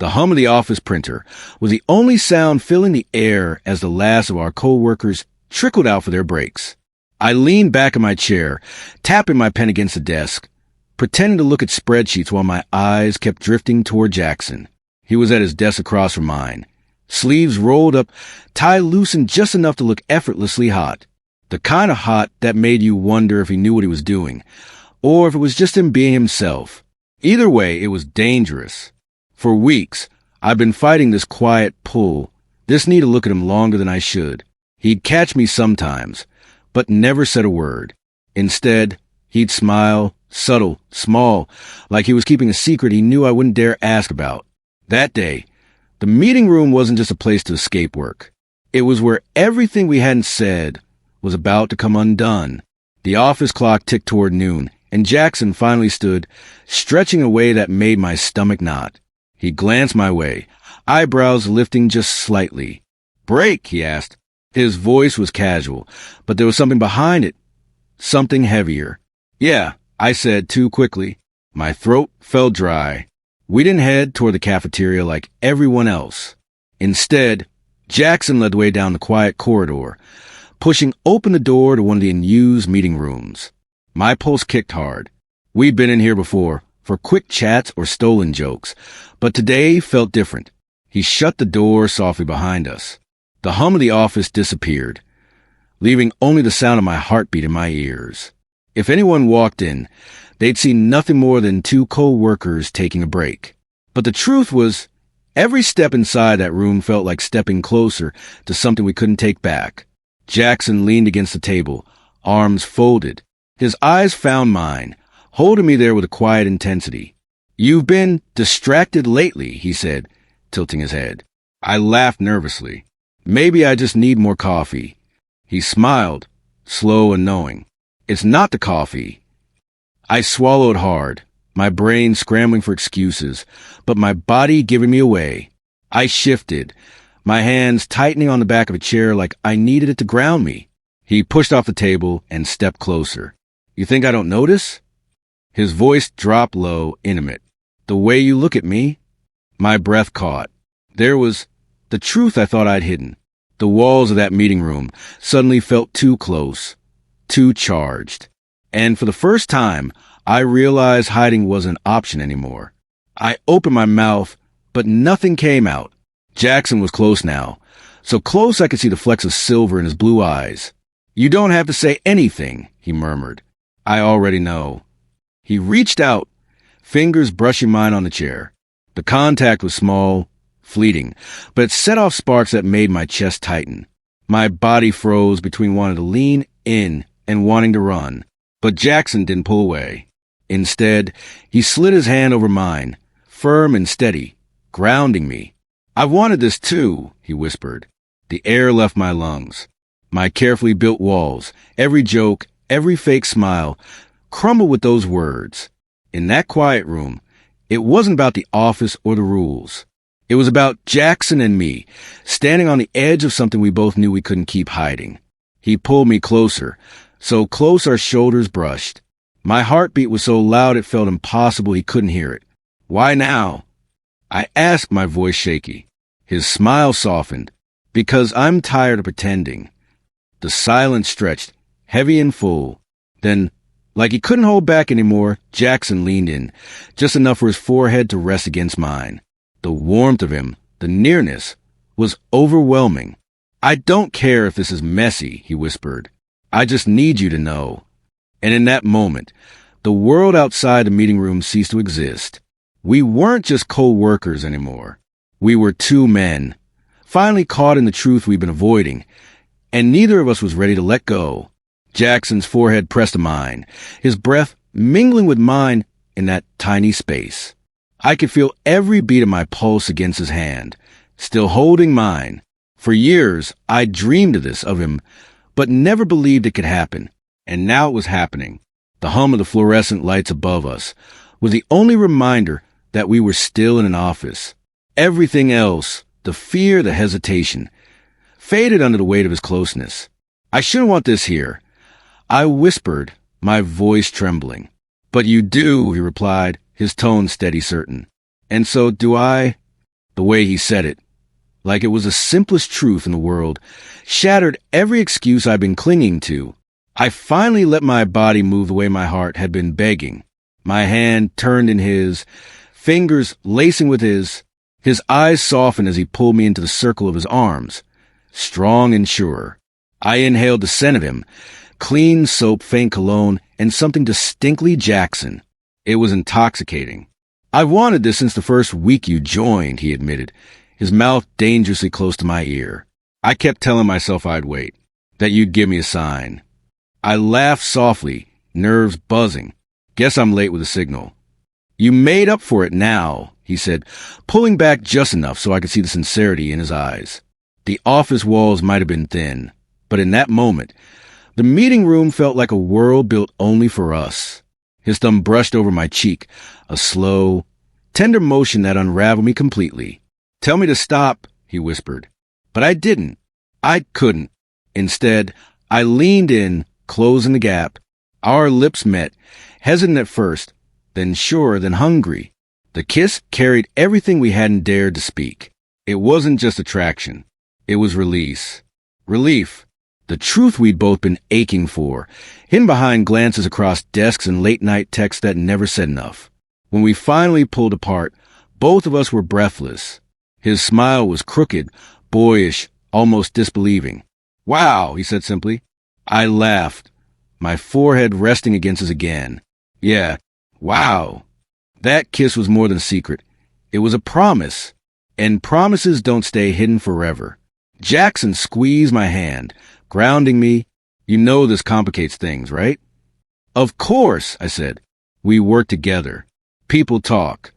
The hum of the office printer was the only sound filling the air as the last of our coworkers trickled out for their breaks. I leaned back in my chair, tapping my pen against the desk, pretending to look at spreadsheets while my eyes kept drifting toward Jaxon. He was at his desk across from mine, sleeves rolled up, tie loosened just enough to look effortlessly hot. The kind of hot that made you wonder if he knew what he was doing, or if it was just him being himself. Either way, it was dangerous. For weeks, I've been fighting this quiet pull, this need to look at him longer than I should. He'd catch me sometimes, but never said a word. Instead, he'd smile, subtle, small, like he was keeping a secret he knew I wouldn't dare ask about. That day, the meeting room wasn't just a place to escape work. It was where everything we hadn't said was about to come undone. The office clock ticked toward noon, and Jaxon finally stood, stretching a way that made my stomach knot. He glanced my way, eyebrows lifting just slightly. "Break?" he asked. His voice was casual, but there was something behind it, something heavier. "Yeah," I said too quickly. My throat felt dry. We didn't head toward the cafeteria like everyone else. Instead, Jaxon led the way down the quiet corridor, pushing open the door to one of the unused meeting rooms. My pulse kicked hard. We'd been in here before, for quick chats or stolen jokes, but today felt different. He shut the door softly behind us. The hum of the office disappeared, leaving only the sound of my heartbeat in my ears. If anyone walked in, they'd see nothing more than two co-workers taking a break. But the truth was, every step inside that room felt like stepping closer to something we couldn't take back. Jaxon leaned against the table, arms folded. His eyes found mine, holding me there with a quiet intensity. "You've been distracted lately," he said, tilting his head. I laughed nervously. "Maybe I just need more coffee." He smiled, slow and knowing. "It's not the coffee." I swallowed hard, my brain scrambling for excuses, but my body giving me away. I shifted, my hands tightening on the back of a chair like I needed it to ground me. He pushed off the table and stepped closer. "You think I don't notice?" His voice dropped low, intimate. "The way you look at me?" My breath caught. There was the truth I thought I'd hidden. The walls of that meeting room suddenly felt too close, too charged. And for the first time, I realized hiding wasn't an option anymore. I opened my mouth, but nothing came out. Jaxon was close now, so close I could see the flecks of silver in his blue eyes. "You don't have to say anything," he murmured. "I already know." He reached out, fingers brushing mine on the chair. The contact was small, fleeting, but it set off sparks that made my chest tighten. My body froze between wanting to lean in and wanting to run. But Jaxon didn't pull away. Instead, he slid his hand over mine, firm and steady, grounding me. "I've wanted this too," he whispered. The air left my lungs. My carefully built walls, every joke, every fake smile, crumbled with those words. In that quiet room, it wasn't about the office or the rules. It was about Jaxon and me, standing on the edge of something we both knew we couldn't keep hiding. He pulled me closer, so close our shoulders brushed. My heartbeat was so loud it felt impossible he couldn't hear it. "Why now?" I asked, my voice shaky. His smile softened. "Because I'm tired of pretending." The silence stretched, heavy and full. Then, like he couldn't hold back anymore, Jaxon leaned in, just enough for his forehead to rest against mine. The warmth of him, the nearness, was overwhelming. "I don't care if this is messy," he whispered. "I just need you to know." And in that moment, the world outside the meeting room ceased to exist. We weren't just co-workers anymore. We were two men, finally caught in the truth we'd been avoiding, and neither of us was ready to let go. Jackson's forehead pressed to mine, his breath mingling with mine in that tiny space. I could feel every beat of my pulse against his hand, still holding mine. For years, I'd dreamed of this, of him, but never believed it could happen. And now it was happening. The hum of the fluorescent lights above us was the only reminder that we were still in an office. Everything else, the fear, the hesitation, faded under the weight of his closeness. "I shouldn't want this here," I whispered, my voice trembling. "But you do," he replied, his tone steady, certain. "And so do I." The way he said it, like it was the simplest truth in the world, shattered every excuse I'd been clinging to. I finally let my body move the way my heart had been begging. My hand turned in his, fingers lacing with his eyes softened as he pulled me into the circle of his arms, strong and sure. I inhaled the scent of him, clean soap, faint cologne, and something distinctly Jaxon. It was intoxicating. "I've wanted this since the first week you joined," he admitted, his mouth dangerously close to my ear. I kept telling myself I'd wait, that you'd give me a sign. I laughed softly, nerves buzzing. "Guess I'm late with a signal." "You made up for it now," he said, pulling back just enough so I could see the sincerity in his eyes. The office walls might have been thin, but in that moment, the meeting room felt like a world built only for us. His thumb brushed over my cheek, a slow, tender motion that unraveled me completely. "Tell me to stop," he whispered. But I didn't. I couldn't. Instead, I leaned in, closing the gap. Our lips met, hesitant at first, then sure, then hungry. The kiss carried everything we hadn't dared to speak. It wasn't just attraction. It was release. Relief. The truth we'd both been aching for, hidden behind glances across desks and late-night texts that never said enough. When we finally pulled apart, both of us were breathless. His smile was crooked, boyish, almost disbelieving. "Wow," he said simply. I laughed, my forehead resting against his again. "Yeah, wow." That kiss was more than a secret. It was a promise, and promises don't stay hidden forever. Jaxon squeezed my hand, grounding me. "You know this complicates things, right?" "Of course," I said. "We work together. People talk."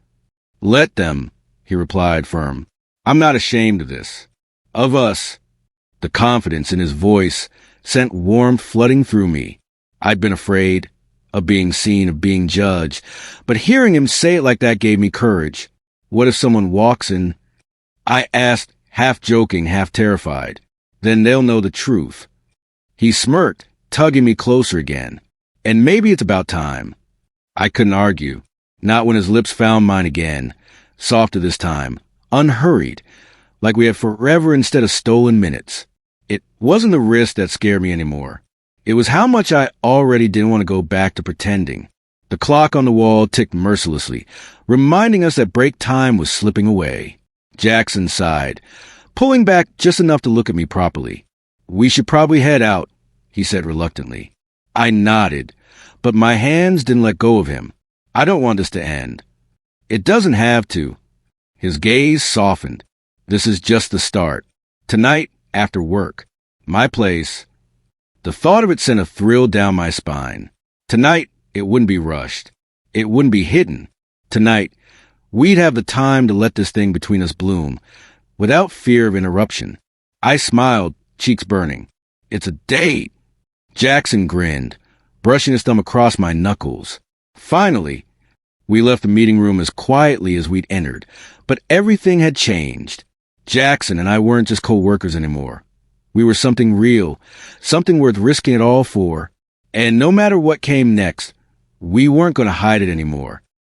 "Let them," he replied, firm. "I'm not ashamed of this. Of us." The confidence in his voice sent warmth flooding through me. I'd been afraid of being seen, of being judged, but hearing him say it like that gave me courage. What if someone walks in? I asked, half joking, half terrified. "Then they'll know the truth." He smirked, tugging me closer again. "And maybe it's about time." I couldn't argue, not when his lips found mine again, softer this time, unhurried, like we had forever instead of stolen minutes. It wasn't the risk that scared me anymore. It was how much I already didn't want to go back to pretending. The clock on the wall ticked mercilessly, reminding us that break time was slipping away. Jaxon sighed, pulling back just enough to look at me properly. "We should probably head out," he said reluctantly. I nodded, but my hands didn't let go of him. "I don't want this to end." "It doesn't have to." His gaze softened. "This is just the start. Tonight, after work. My place." The thought of it sent a thrill down my spine. Tonight, it wouldn't be rushed. It wouldn't be hidden. Tonight, we'd have the time to let this thing between us bloom, without fear of interruption. I smiled, cheeks burning. "It's a date." Jaxon grinned, brushing his thumb across my knuckles. Finally, we left the meeting room as quietly as we'd entered, but everything had changed. Jaxon and I weren't just coworkers anymore. We were something real, something worth risking it all for. And no matter what came next, we weren't going to hide it anymore.